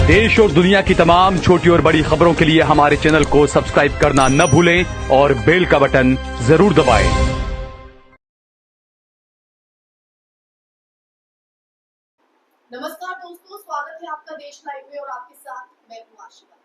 देश और दुनिया की तमाम छोटी और बड़ी खबरों के लिए हमारे चैनल को सब्सक्राइब करना न भूलें और बेल का बटन जरूर दबाएं। नमस्कार दोस्तों, स्वागत है आपका देश लाइव में और आपके साथ मैं हूं आशिका।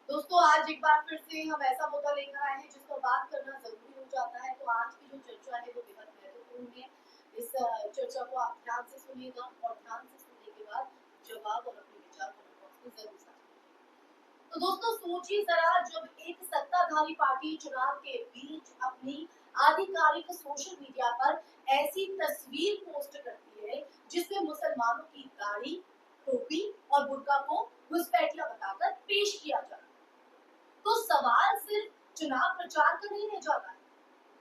दोस्तों, आज एक बार फिर से हम ऐसा मुद्दा लेकर आए हैं जिस पर बात करना जरूरी हो जाता है। तो आज की जो चर्चा है वो बेहद महत्वपूर्ण है। इस चर्चा को आप ध्यान से सुनिएगा और ध्यान से सुनने के बाद जवाब और अपने विचार कमेंट बॉक्स में जरूर साझा करें। तो दोस्तों, सोचिए जरा, जब एक सत्ताधारी पार्टी चुनाव के बीच अपनी आधिकारिक सोशल मीडिया पर ऐसी तस्वीर पोस्ट करती है जिसमें मुसलमानों की दाढ़ी, टोपी और बुर्का को घुसपैठिया बताकर पेश किया जाता है, तो सवाल सिर्फ चुनाव प्रचार का नहीं रह जाता है।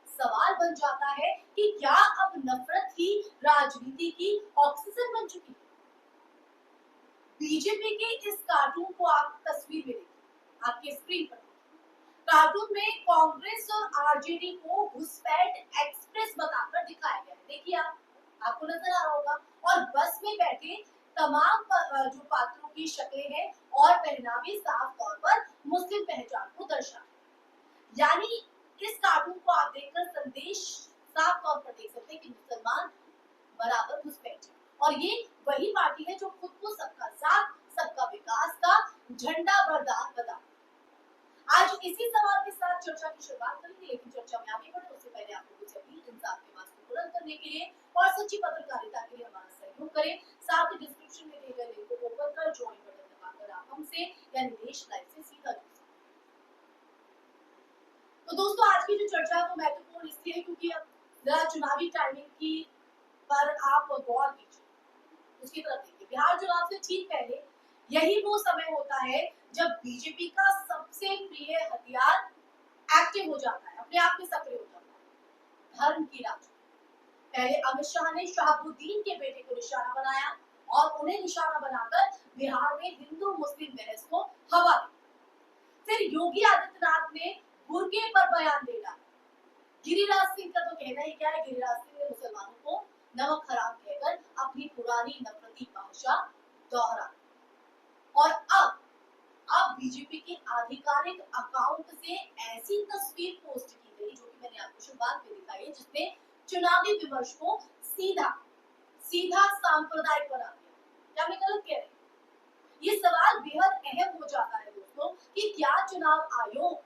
सवाल बन जाता है कि क्या अब नफरत ही राजनीति की ऑक्सीजन बन चुकी है। बीजेपी के इस कार्टून को आप तस्वीर में देखिए, आपके स्क्रीन पर कार्टून में कांग्रेस और आरजेडी को घुसपैठ एक्सप्रेस बताकर दिखाया गया है। देखिए, आपको नजर आ रहा होगा। और बस में बैठे तमाम जो पात्रों की शक्लें हैं और पहनावे साफ तौर पर मुस्लिम पहचान को दर्शाते हैं। यानी इस कार्टून को आप देखकर संदेश साफ तौर पर देख सकते हैं कि मुसलमान बराबर घुसपैठ है। और ये वही पार्टी है जो खुद को सबका साथ, सबका विकास का झंडा बरदार बता। आज इसी सवाल के साथ चर्चा की शुरुआत करेंगे, लेकिन चर्चा में आगे बढ़े उससे पहले आप लोगों से अपील, इंसाफ के मार्ग को बुलंद करने के लिए और सच्ची पत्रकारिता के लिए हमारा सहयोग करें। साथ ही डिस्क्रिप्शन में दिए गए लिंक को ओपन कर ज्वाइन बटन दबाकर आप हमसे यानी देश लाइव से सीधा जुड़ सकते हैं। तो दोस्तों, आज की जो चर्चा है वो महत्वपूर्ण इसलिए है क्योंकि अब जरा चुनावी टाइमिंग की पर आप गौर कीजिए, उसकी तरफ देखिए। बिहार चुनाव से ठीक पहले यही वो समय होता है जब बीजेपी का सबसे प्रिय हथियार एक्टिव हो जाता है, अपने आप में सक्रिय हो जाता है, धर्म की राजनीति। पहले अमित शाह ने शहाबुद्दीन के बेटे को निशाना बनाया और उन्हें निशाना बनाकर बिहार में हिंदू मुस्लिम बहस को हवा दी। फिर योगी आदित्यनाथ ने बुर्के पर बयान दे डाला। गिरिराज सिंह का तो कहना ही क्या है, गिरिराज सिंह ने मुसलमानों को नमक हराम कहकर अपनी पुरानी नफरती भाषा दोहरा। और अब बीजेपी के आधिकारिक अकाउंट से ऐसी तस्वीर पोस्ट की गई जो कि मैंने आपको शुरुआत में दिखाई है, जिसने चुनावी विमर्श को सीधा सांप्रदायिक बना दिया। क्या मैं गलत कह रही हूँ? ये सवाल बेहद अहम हो जाता है दोस्तों कि क्या चुनाव आयोग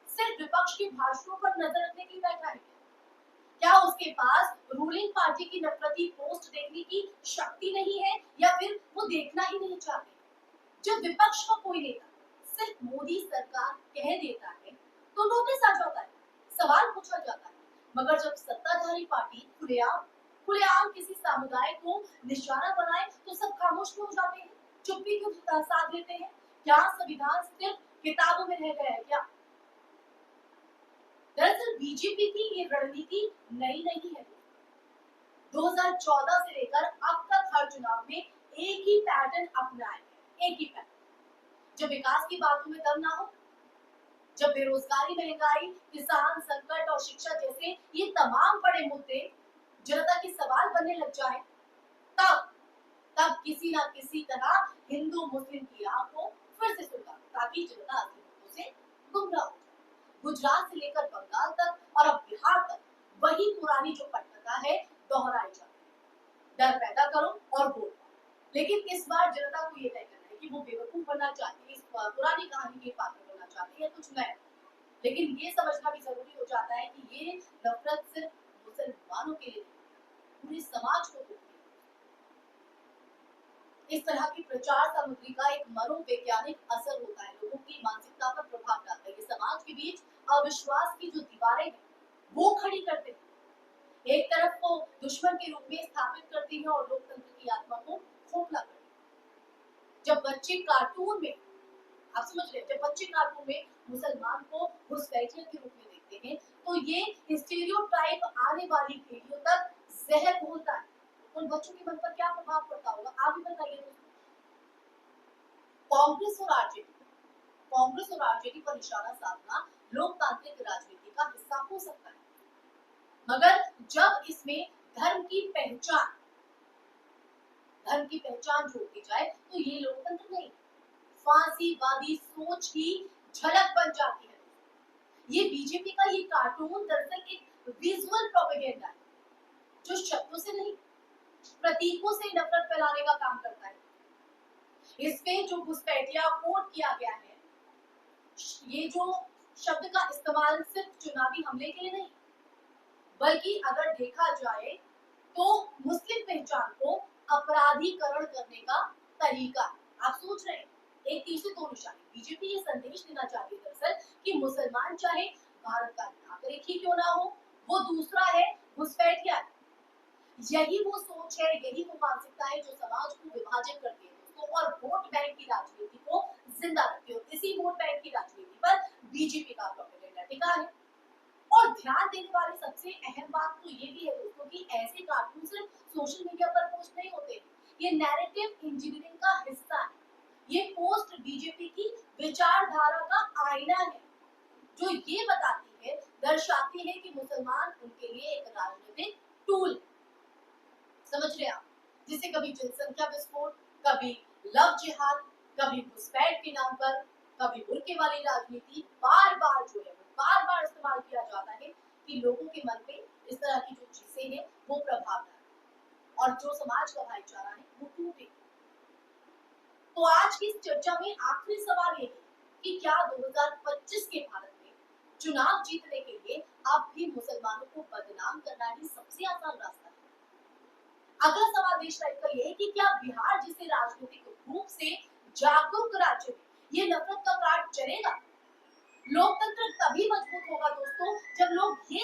सिर्फ विपक्ष के भाषणों पर नजर रखने के लिए बैठा है? क्या उसके पास रूलिंग पार्टी की नफरती पोस्ट देखने की शक्ति नहीं है, या फिर वो देखना ही नहीं चाहते? जब विपक्ष का कोई नेता सिर्फ मोदी सरकार कह देता है तो नोटिस आ जाता है, सवाल पूछा जाता है। मगर जब सत्ताधारी पार्टी खुलेआम किसी समुदाय को निशाना बनाए तो सब खामोश क्यों हो जाते हैं, चुप्पी क्यों साध लेते हैं? क्या संविधान सिर्फ किताबों में रह गया है क्या? दरअसल बीजेपी की ये रणनीति नई नहीं है। 2014 से लेकर अब तक हर चुनाव में एक ही पैटर्न अपनाया है, एक ही पैटर्न। जब विकास की बातों में दम ना हो, जब बेरोजगारी, महंगाई, किसान संकट और शिक्षा जैसे ये तमाम बड़े मुद्दे जनता के सवाल बनने लग जाए, तब किसी ना किसी तरह हिंदू मुस्लिम की आग को फिर से सुलगा, ताकि जनता असली मुद्दों से गुमराह हो जाए। गुजरात से लेकर बंगाल तक और अब बिहार तक वही पुरानी जो पटकथा है दोहराई जाती है। डर पैदा करो और वोट। लेकिन इस बार जनता को ये तय करना है कि वो बेवकूफ बनना चाहती है, इस पुरानी कहानी के पात्र बनना चाहती है, कुछ नया। लेकिन ये समझना भी जरूरी हो जाता है कि ये नफरत सिर्फ मुसलमानों के लिए नहीं, पूरे समाज को तोड़ती है। इस तरह की प्रचार सामग्री का एक मनोवैज्ञानिक असर होता है, लोगों की मानसिकता पर प्रभाव डालता है। ये समाज के बीच अविश्वास की जो दीवारें हैं वो खड़ी करते हैं, एक तरफ को दुश्मन के रूप में स्थापित करती है और लोकतंत्र की आत्मा को खोखला करती है। जब बच्चे कार्टून में, आप समझ रहे हैं, जब बच्चे कार्टून में मुसलमान को घुसपैठिया के रूप में देखते हैं तो ये स्टीरियोटाइप आने वाली पीढ़ियों तक जहर घोलता है। उन बच्चों के मन पर क्या प्रभाव पड़ता होगा, आप ही बताइए दोस्तों। कांग्रेस और आरजेडी पर निशाना साधना लोकतांत्रिक राजनीति का हिस्सा हो सकता है, मगर जब इसमें धर्म की धर्म की पहचान जोड़ती जाए तो ये लोकतंत्र नहीं, फांसीवादी सोच की झलक बन जाती है। ये बीजेपी का ये कार्टून दरअसल एक विजुअल प्रोपेगेंडा है जो शब्दों से नहीं प्रतीकों से नफरत फैलाने का काम करता है। इसमें जो घुसपैठिया कोट किया गया है, ये जो शब्द का इस्तेमाल सिर्फ चुनावी हमले के लिए नहीं, बल्कि अगर देखा जाए तो मुस्लिम पहचान को अपराधीकरण करने का तरीका। आप सोच रहे हैं, एक तीर से दो निशाने। बीजेपी ये संदेश देना चाहती है दरअसल कि मुसलमान चाहे भारत का नागरिक ही क्यों ना हो, वो दूसरा है, घुसपैठिया है। यही वो सोच है, यही वो मानसिकता है जो समाज को विभाजित करती है और वोट बैंक की राजनीति को जिंदा रखती है। इसी वोट बैंक की राजनीति पर बीजेपी का प्रोपेगेंडा टिका है। और ध्यान देने वाली सबसे अहम बात तो ये भी है दोस्तों कि ऐसे कार्टून सिर्फ सोशल मीडिया पर पोस्ट नहीं होते, ये नैरेटिव इंजीनियरिंग का हिस्सा है। ये पोस्ट बीजेपी की विचारधारा का आईना है जो ये बताती है, दर्शाती है कि मुसलमान उनके लिए एक राजनीतिक टूल, समझ रहे आप, जिसे कभी जनसंख्या विस्फोट, कभी लव जिहाद, कभी घुसपैठ के नाम पर, कभी बुर्के वाली राजनीति बार बार जो है बार बार इस्तेमाल किया जाता है कि लोगों के मन पे इस तरह की जो चीजें हैं वो प्रभाव डालें और जो समाज का भाईचारा है वो टूटे। तो आज की इस चर्चा में आखिरी सवाल ये है कि क्या 2025 के भारत में चुनाव जीतने के लिए अब भी मुसलमानों को बदनाम करना ही सबसे आसान रास्ता है? अगला सवाल देश टाइप का ये है कि क्या बिहार जैसे राजनीतिक रूप से जागरूक राज्य में ये नफरत का कार्ड चलेगा? लोकतंत्र तभी मजबूत होगा दोस्तों जब लोग ये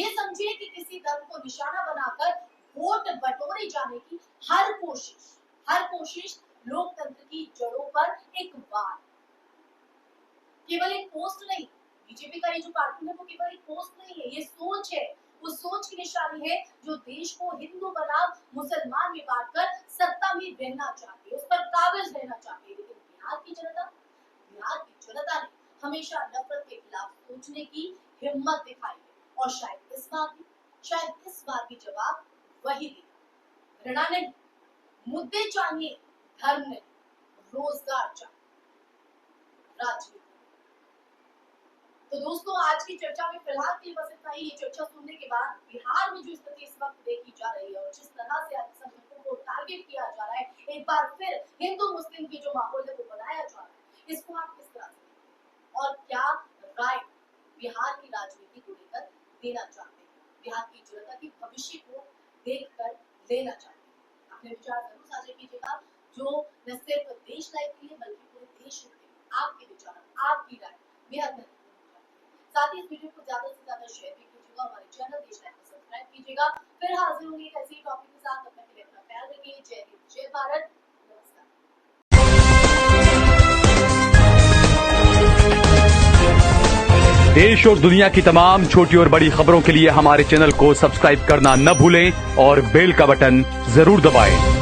समझे कि किसी धर्म को निशाना बनाकर वोट बटोरे जाने की हर कोशिश लोकतंत्र की जड़ों पर एक वार, केवल एक पोस्ट नहीं। बीजेपी का ये जो कार्टून है वो केवल एक पोस्ट नहीं है, ये सोच है। उस सोच की निशानी है जो देश को हिंदू बनाम मुसलमान में बांटकर सत्ता में रहना चाहती है, उस पर काबिज रहना चाहती है। लेकिन बिहार की जनता ने हमेशा नफरत के खिलाफ सोचने की हिम्मत दिखाई है और शायद इस बार भी जवाब वही देगा। घृणा नहीं, मुद्दे चाहिए, धर्म नहीं, रोजगार चाहिए, राजनीति। तो दोस्तों आज की चर्चा में फिलहाल के बस इतना ही। ये चर्चा सुनने के बाद बिहार में जो स्थिति इस वक्त देखी जा रही है और जिस तरह से अल्पसंख्यकों को टारगेट किया जा रहा है, एक बार फिर हिंदू मुस्लिम की जो माहौल है वो बनाया जा रहा है, इसको आप किस तरह से और क्या राय बिहार की राजनीति को लेकर देना चाहते हैं, बिहार की जनता की भविष्य को देखकर लेना चाहते हैं? अपने विचार जरूर साझा कीजिएगा, जो न सिर्फ देश लाइव के लिए बल्कि पूरे देश के लिए आपके विचार, आपकी राय बेहद महत्वपूर्ण है। साथ ही इस वीडियो को ज्यादा से ज्यादा शेयर भी कीजिएगा, हमारे चैनल देश लाइव को सब्सक्राइब कीजिएगा। फिर हाजिर होंगे एक ऐसी टॉपिक के साथ, तब तक के लिए अपना ख्याल रखिए। जय हिंद, जय भारत। देश और दुनिया की तमाम छोटी और बड़ी खबरों के लिए हमारे चैनल को सब्सक्राइब करना न भूलें और बेल का बटन जरूर दबाएं।